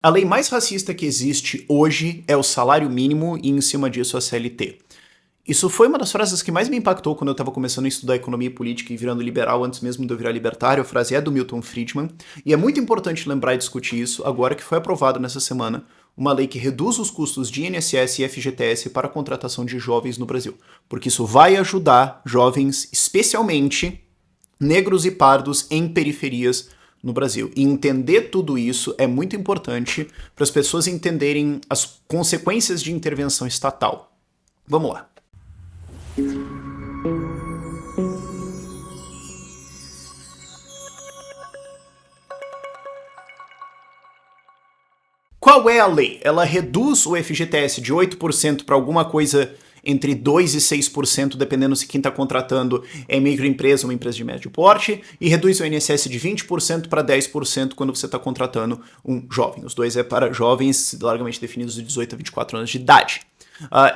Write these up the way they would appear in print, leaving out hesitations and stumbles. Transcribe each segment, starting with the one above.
A lei mais racista que existe hoje é o salário mínimo e, em cima disso, a CLT. Isso foi uma das frases que mais me impactou quando eu estava começando a estudar economia e política e virando liberal antes mesmo de eu virar libertário. A frase é do Milton Friedman, e é muito importante lembrar e discutir isso agora que foi aprovada nessa semana uma lei que reduz os custos de INSS e FGTS para a contratação de jovens no Brasil, porque isso vai ajudar jovens, especialmente negros e pardos em periferias no Brasil. E entender tudo isso é muito importante para as pessoas entenderem as consequências de intervenção estatal. Vamos lá. Qual é a lei? Ela reduz o FGTS de 8% para alguma coisa entre 2% e 6%, dependendo se quem está contratando é microempresa ou uma empresa de médio porte, e reduz o INSS de 20% para 10% quando você está contratando um jovem. Os dois é para jovens largamente definidos de 18 a 24 anos de idade.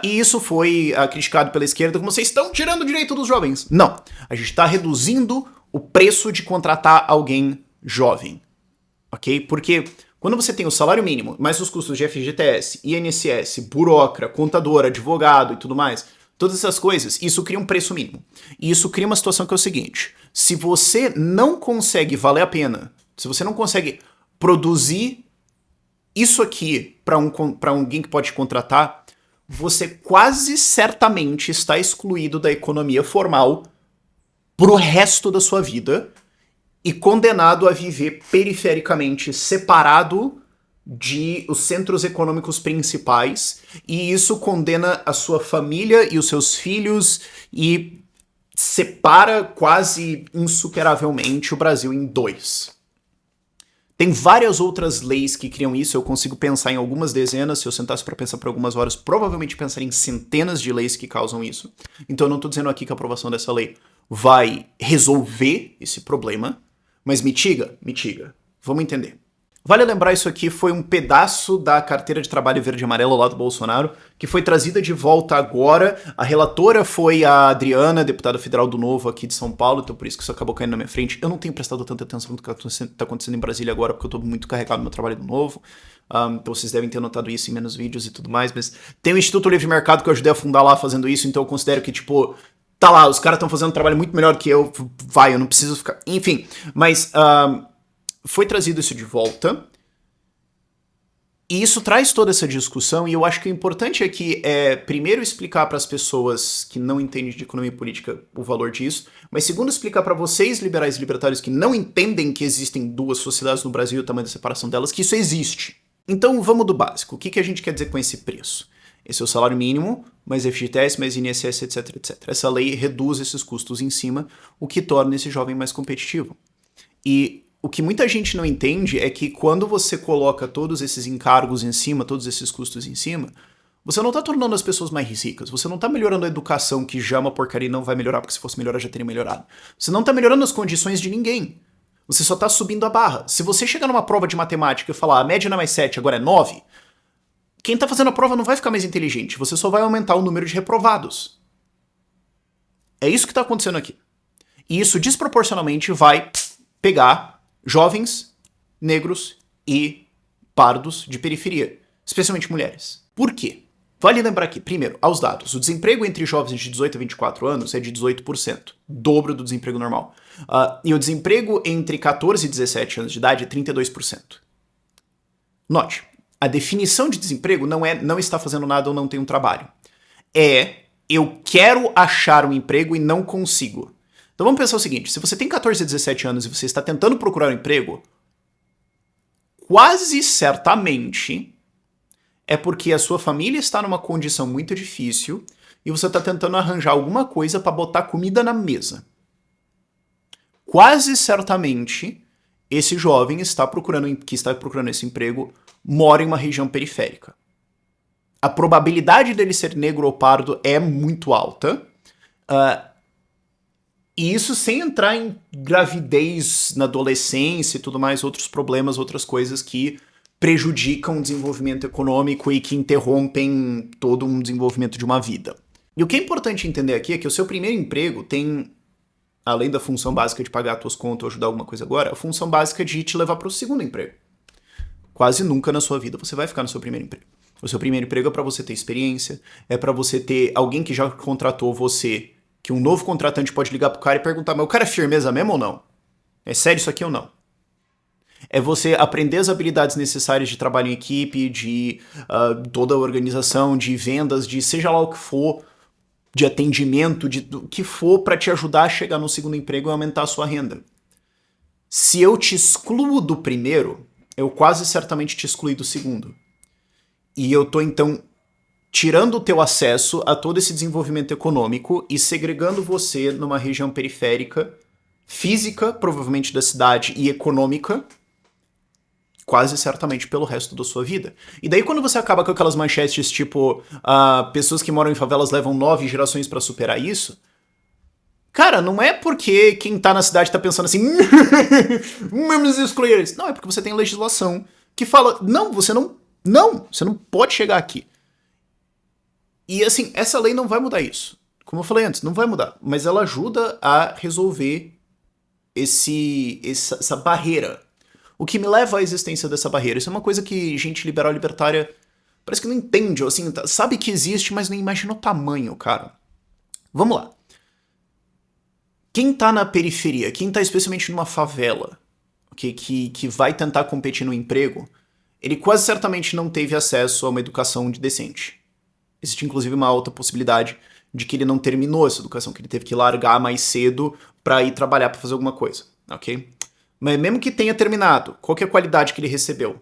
E isso foi criticado pela esquerda como vocês estão tirando o direito dos jovens. Não, a gente está reduzindo o preço de contratar alguém jovem, ok? Porque quando você tem o salário mínimo, mais os custos de FGTS, INSS, burocrata, contador, advogado e tudo mais, todas essas coisas, isso cria um preço mínimo. E isso cria uma situação que é o seguinte: se você não consegue valer a pena, se você não consegue produzir isso aqui para alguém que pode te contratar, você quase certamente está excluído da economia formal pro resto da sua vida e condenado a viver perifericamente separado de os centros econômicos principais, e isso condena a sua família e os seus filhos e separa quase insuperavelmente o Brasil em dois. Tem várias outras leis que criam isso, eu consigo pensar em algumas dezenas, se eu sentasse para pensar por algumas horas, provavelmente pensaria em centenas de leis que causam isso. Então eu não estou dizendo aqui que a aprovação dessa lei vai resolver esse problema, mas mitiga? Mitiga. Vamos entender. Vale lembrar, isso aqui foi um pedaço da carteira de trabalho verde e amarelo lá do Bolsonaro, que foi trazida de volta agora. A relatora foi a Adriana, deputada federal do Novo aqui de São Paulo, então por isso que isso acabou caindo na minha frente. Eu não tenho prestado tanta atenção no que está acontecendo em Brasília agora, porque eu estou muito carregado no meu trabalho do Novo. Então vocês devem ter notado isso em menos vídeos e tudo mais, mas tem o Instituto Livre Mercado que eu ajudei a fundar lá fazendo isso, então eu considero que, tipo, tá lá, os caras estão fazendo um trabalho muito melhor que eu, eu não preciso ficar... Enfim, mas foi trazido isso de volta, e isso traz toda essa discussão, e eu acho que o importante aqui é, primeiro, explicar para as pessoas que não entendem de economia e política o valor disso, mas segundo, explicar para vocês, liberais e libertários, que não entendem que existem duas sociedades no Brasil e o tamanho da separação delas, que isso existe. Então vamos do básico. O que a gente quer dizer com esse preço? Esse é o salário mínimo, mais FGTS, mais INSS, etc, etc. Essa lei reduz esses custos em cima, o que torna esse jovem mais competitivo. E o que muita gente não entende é que quando você coloca todos esses encargos em cima, todos esses custos em cima, você não está tornando as pessoas mais ricas, você não está melhorando a educação, que já é uma porcaria e não vai melhorar, porque se fosse melhorar já teria melhorado. Você não está melhorando as condições de ninguém. Você só está subindo a barra. Se você chegar numa prova de matemática e falar a média não é mais 7, agora é 9, quem está fazendo a prova não vai ficar mais inteligente, você só vai aumentar o número de reprovados. É isso que está acontecendo aqui. E isso desproporcionalmente vai pegar jovens, negros e pardos de periferia, especialmente mulheres. Por quê? Vale lembrar aqui, primeiro, aos dados. O desemprego entre jovens de 18 a 24 anos é de 18%, dobro do desemprego normal. E o desemprego entre 14 e 17 anos de idade é 32%. Note, a definição de desemprego não é não está fazendo nada ou não tem um trabalho. É eu quero achar um emprego e não consigo. Então vamos pensar o seguinte: se você tem 14 a 17 anos e você está tentando procurar um emprego, quase certamente é porque a sua família está numa condição muito difícil e você está tentando arranjar alguma coisa para botar comida na mesa. Quase certamente esse jovem que está procurando esse emprego mora em uma região periférica. A probabilidade dele ser negro ou pardo é muito alta. E isso sem entrar em gravidez na adolescência e tudo mais, outros problemas, outras coisas que prejudicam o desenvolvimento econômico e que interrompem todo um desenvolvimento de uma vida. E o que é importante entender aqui é que o seu primeiro emprego tem, além da função básica de pagar as tuas contas ou ajudar alguma coisa agora, a função básica de te levar para o segundo emprego. Quase nunca na sua vida você vai ficar no seu primeiro emprego. O seu primeiro emprego é para você ter experiência, é para você ter alguém que já contratou você, que um novo contratante pode ligar pro cara e perguntar, mas o cara é firmeza mesmo ou não? É sério isso aqui ou não? É você aprender as habilidades necessárias de trabalho em equipe, de toda a organização, de vendas, de seja lá o que for, de atendimento, de o que for para te ajudar a chegar no segundo emprego e aumentar a sua renda. Se eu te excluo do primeiro, eu quase certamente te excluí do segundo. E eu tô, então, tirando o teu acesso a todo esse desenvolvimento econômico e segregando você numa região periférica, física, provavelmente da cidade, e econômica, quase certamente pelo resto da sua vida. E daí quando você acaba com aquelas manchetes tipo pessoas que moram em favelas levam 9 gerações pra superar isso, cara, não é porque quem tá na cidade tá pensando assim vamos excluir eles. Não, é porque você tem legislação que fala, não, você não pode chegar aqui. E assim, essa lei não vai mudar isso. Como eu falei antes, não vai mudar. Mas ela ajuda a resolver essa barreira. O que me leva à existência dessa barreira. Isso é uma coisa que gente liberal e libertária parece que não entende. Ou assim, sabe que existe, mas não imagina o tamanho, cara. Vamos lá. Quem tá na periferia, quem tá especialmente numa favela, que vai tentar competir no emprego, ele quase certamente não teve acesso a uma educação decente. Existe inclusive uma alta possibilidade de que ele não terminou essa educação, que ele teve que largar mais cedo pra ir trabalhar pra fazer alguma coisa, ok? Mas mesmo que tenha terminado, qual que é a qualidade que ele recebeu?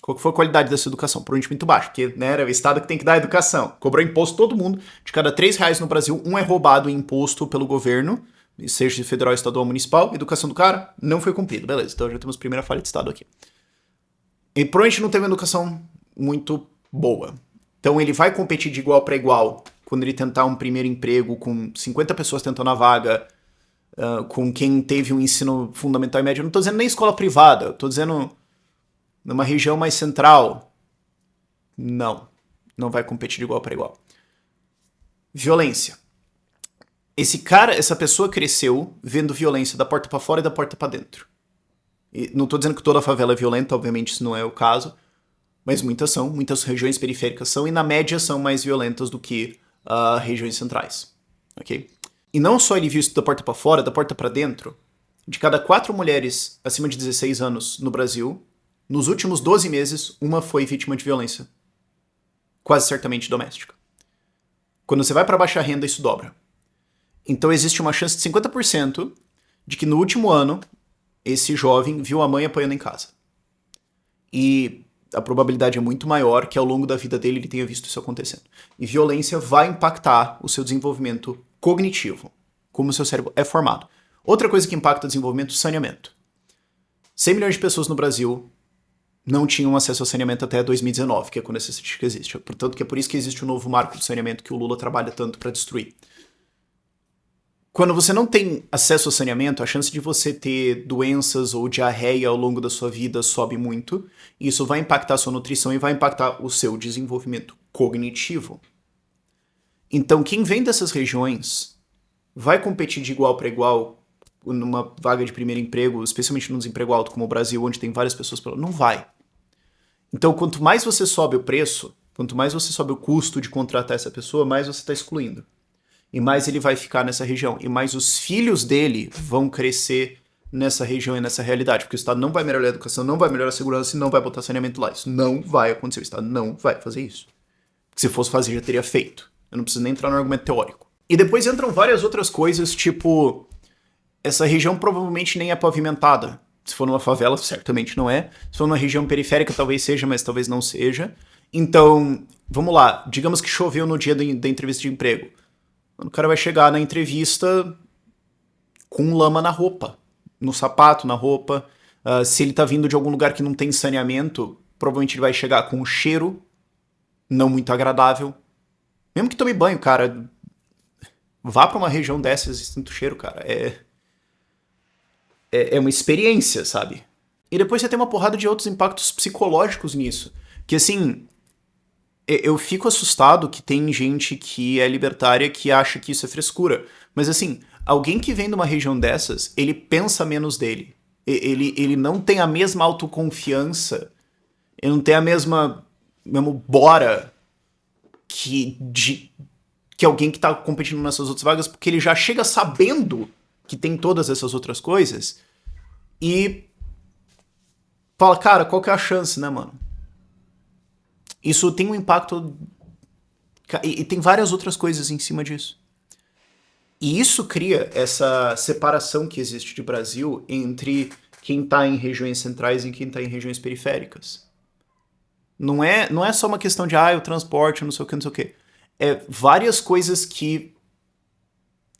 Qual que foi a qualidade dessa educação? Provavelmente muito baixa, porque né, era o Estado que tem que dar a educação. Cobrou imposto todo mundo, de cada R$3 no Brasil, um é roubado em imposto pelo governo, seja federal, estadual, municipal. A educação do cara não foi cumprida. Beleza, então já temos a primeira falha de Estado aqui. E provavelmente não teve uma educação muito boa. Então ele vai competir de igual para igual quando ele tentar um primeiro emprego com 50 pessoas tentando a vaga, com quem teve um ensino fundamental e médio. Eu não tô dizendo nem escola privada, eu tô dizendo numa região mais central. Não vai competir de igual para igual. Violência. Essa pessoa cresceu vendo violência da porta para fora e da porta para dentro. E não tô dizendo que toda favela é violenta, obviamente isso não é o caso, mas muitas regiões periféricas são, e na média são mais violentas do que regiões centrais, ok? E não só ele viu isso da porta para fora, da porta para dentro. De cada 4 mulheres acima de 16 anos no Brasil, nos últimos 12 meses, uma foi vítima de violência. Quase certamente doméstica. Quando você vai para baixa renda, isso dobra. Então existe uma chance de 50% de que no último ano, esse jovem viu a mãe apanhando em casa. E a probabilidade é muito maior que ao longo da vida dele ele tenha visto isso acontecendo. E violência vai impactar o seu desenvolvimento cognitivo, como o seu cérebro é formado. Outra coisa que impacta o desenvolvimento é o saneamento. 100 milhões de pessoas no Brasil não tinham acesso ao saneamento até 2019, que é quando essa estatística existe. Portanto, que é por isso que existe o novo marco de saneamento que o Lula trabalha tanto para destruir. Quando você não tem acesso ao saneamento, a chance de você ter doenças ou diarreia ao longo da sua vida sobe muito. E isso vai impactar a sua nutrição e vai impactar o seu desenvolvimento cognitivo. Então, quem vem dessas regiões vai competir de igual para igual numa vaga de primeiro emprego, especialmente num desemprego alto como o Brasil, onde tem várias pessoas... Não vai. Então, quanto mais você sobe o preço, quanto mais você sobe o custo de contratar essa pessoa, mais você está excluindo. E mais ele vai ficar nessa região. E mais os filhos dele vão crescer nessa região e nessa realidade. Porque o Estado não vai melhorar a educação, não vai melhorar a segurança e não vai botar saneamento lá. Isso não vai acontecer. O Estado não vai fazer isso. Se fosse fazer, já teria feito. Eu não preciso nem entrar no argumento teórico. E depois entram várias outras coisas, tipo... Essa região provavelmente nem é pavimentada. Se for numa favela, certamente não é. Se for numa região periférica, talvez seja, mas talvez não seja. Então, vamos lá. Digamos que choveu no dia da entrevista de emprego. O cara vai chegar na entrevista com lama na roupa, no sapato, na roupa. Se ele tá vindo de algum lugar que não tem saneamento, provavelmente ele vai chegar com um cheiro não muito agradável. Mesmo que tome banho, cara, vá pra uma região dessas e sinta o cheiro, cara. É uma experiência, sabe? E depois você tem uma porrada de outros impactos psicológicos nisso. Que assim... Eu fico assustado que tem gente que é libertária que acha que isso é frescura. Mas assim, alguém que vem de uma região dessas, ele pensa menos dele. Ele não tem a mesma autoconfiança Ele não tem a mesmo bora que alguém que tá competindo nessas outras vagas, porque ele já chega sabendo que tem todas essas outras coisas e fala, cara, qual que é a chance, né, mano? Isso tem um impacto e tem várias outras coisas em cima disso. E isso cria essa separação que existe de Brasil entre quem tá em regiões centrais e quem tá em regiões periféricas. Não é só uma questão de, o transporte, não sei o que, não sei o que. É várias coisas que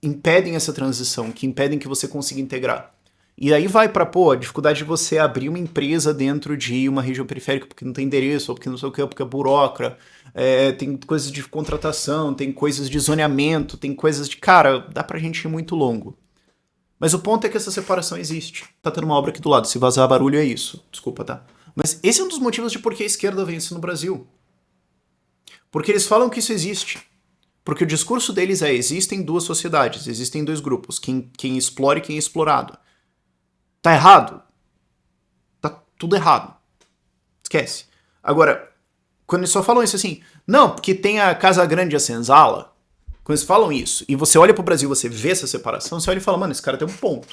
impedem essa transição, que impedem que você consiga integrar. E aí vai pra, a dificuldade de você abrir uma empresa dentro de uma região periférica porque não tem endereço, ou porque não sei o que, ou porque é burocrata. Tem coisas de contratação, tem coisas de zoneamento, tem coisas de... Cara, dá pra gente ir muito longo. Mas o ponto é que essa separação existe. Tá tendo uma obra aqui do lado, se vazar barulho é isso. Desculpa, tá? Mas esse é um dos motivos de por que a esquerda vence no Brasil. Porque eles falam que isso existe. Porque o discurso deles é, existem duas sociedades, existem dois grupos, quem explora e quem é explorado. Tá errado? Tá tudo errado. Esquece. Agora, quando eles só falam isso assim, não, porque tem a Casa Grande e a Senzala, quando eles falam isso, e você olha pro Brasil, você vê essa separação, você olha e fala, mano, esse cara tem um ponto.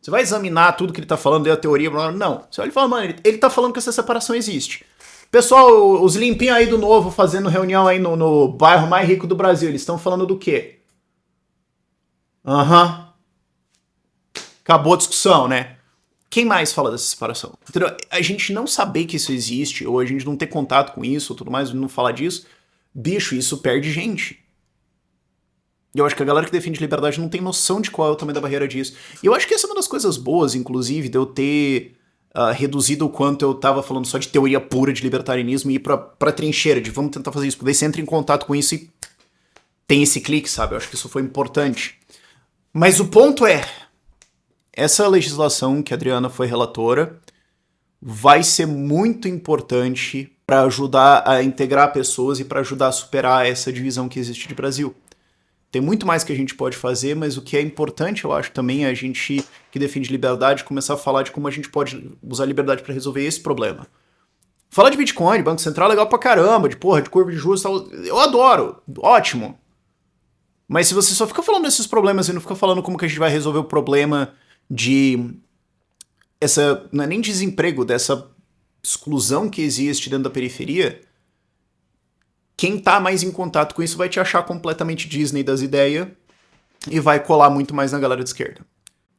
Você vai examinar tudo que ele tá falando, a teoria, não. Você olha e fala, mano, ele tá falando que essa separação existe. Pessoal, os limpinhos aí do Novo fazendo reunião aí no bairro mais rico do Brasil, eles estão falando do quê? Acabou a discussão, né? Quem mais fala dessa separação? Entendeu? A gente não saber que isso existe, ou a gente não ter contato com isso, ou tudo mais, não falar disso, bicho, isso perde gente. E eu acho que a galera que defende liberdade não tem noção de qual é o tamanho da barreira disso. E eu acho que essa é uma das coisas boas, inclusive, de eu ter reduzido o quanto eu tava falando só de teoria pura de libertarianismo e ir pra trincheira, de vamos tentar fazer isso, porque daí você entra em contato com isso e tem esse clique, sabe? Eu acho que isso foi importante. Mas o ponto é, essa legislação que a Adriana foi relatora vai ser muito importante para ajudar a integrar pessoas e para ajudar a superar essa divisão que existe de Brasil. Tem muito mais que a gente pode fazer, mas o que é importante, eu acho, também é a gente que defende liberdade começar a falar de como a gente pode usar a liberdade para resolver esse problema. Falar de Bitcoin, de Banco Central é legal pra caramba, de curva de juros e tal, eu adoro, ótimo. Mas se você só fica falando desses problemas e não fica falando como que a gente vai resolver o problema de não é nem desemprego, dessa exclusão que existe dentro da periferia, quem tá mais em contato com isso vai te achar completamente Disney das ideias e vai colar muito mais na galera de esquerda.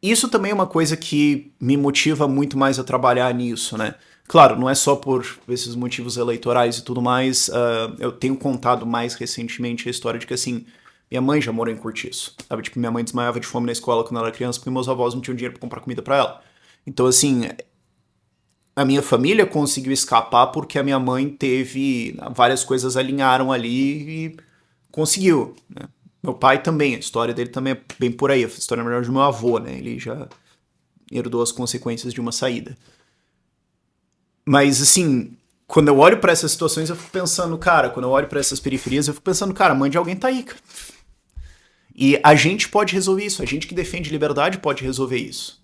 Isso também é uma coisa que me motiva muito mais a trabalhar nisso, né? Claro, não é só por esses motivos eleitorais e tudo mais, eu tenho contado mais recentemente a história de que, assim, minha mãe já morou em Cortiço, sabe? Tipo, minha mãe desmaiava de fome na escola quando ela era criança porque meus avós não tinham dinheiro pra comprar comida pra ela. Então, assim, a minha família conseguiu escapar porque a minha mãe teve... várias coisas alinharam ali e conseguiu, né? Meu pai também, a história dele também é bem por aí. A história, na verdade, do meu avô, né? Ele já herdou as consequências de uma saída. Mas, assim, quando eu olho pra essas situações, eu fico pensando, cara, quando eu olho pra essas periferias, eu fico pensando, cara, a mãe de alguém tá aí, cara. E a gente pode resolver isso. A gente que defende liberdade pode resolver isso.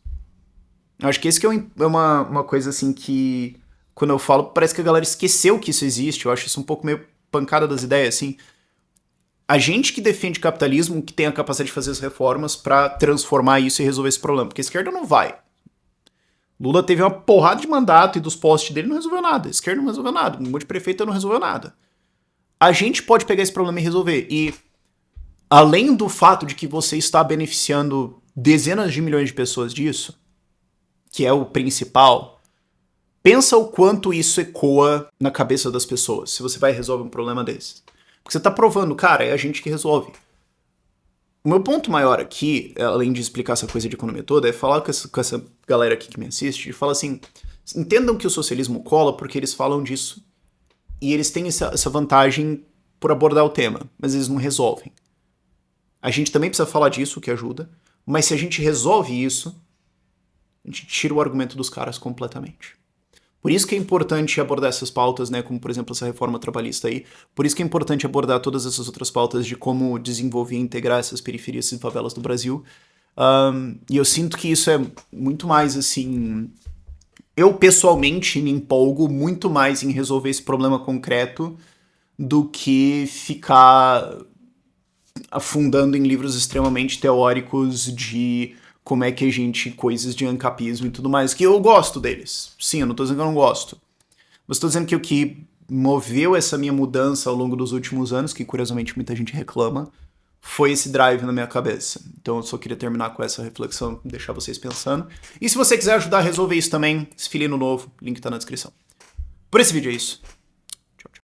Eu acho que esse que é uma coisa, assim, que... quando eu falo, parece que a galera esqueceu que isso existe. Eu acho isso um pouco meio pancada das ideias, assim. A gente que defende capitalismo, que tem a capacidade de fazer as reformas pra transformar isso e resolver esse problema. Porque a esquerda não vai. Lula teve uma porrada de mandato e dos posts dele não resolveu nada. A esquerda não resolveu nada. O monte de prefeito não resolveu nada. A gente pode pegar esse problema e resolver. E além do fato de que você está beneficiando dezenas de milhões de pessoas disso, que é o principal, pensa o quanto isso ecoa na cabeça das pessoas, se você vai resolver um problema desses. Porque você tá provando, cara, é a gente que resolve. O meu ponto maior aqui, além de explicar essa coisa de economia toda, é falar com essa galera aqui que me assiste e falar assim, entendam que o socialismo cola porque eles falam disso. E eles têm essa vantagem por abordar o tema, mas eles não resolvem. A gente também precisa falar disso, que ajuda, mas se a gente resolve isso, a gente tira o argumento dos caras completamente. Por isso que é importante abordar essas pautas, né, como por exemplo essa reforma trabalhista aí, por isso que é importante abordar todas essas outras pautas de como desenvolver e integrar essas periferias e favelas do Brasil. E eu sinto que isso é muito mais, assim, Eu, pessoalmente, me empolgo muito mais em resolver esse problema concreto do que ficar afundando em livros extremamente teóricos de como é que a gente... coisas de ancapismo e tudo mais, que eu gosto deles. Sim, eu não tô dizendo que eu não gosto. Mas estou dizendo que o que moveu essa minha mudança ao longo dos últimos anos, que curiosamente muita gente reclama, foi esse drive na minha cabeça. Então eu só queria terminar com essa reflexão, deixar vocês pensando. E se você quiser ajudar a resolver isso também, se filie no novo, link tá na descrição. Por esse vídeo é isso.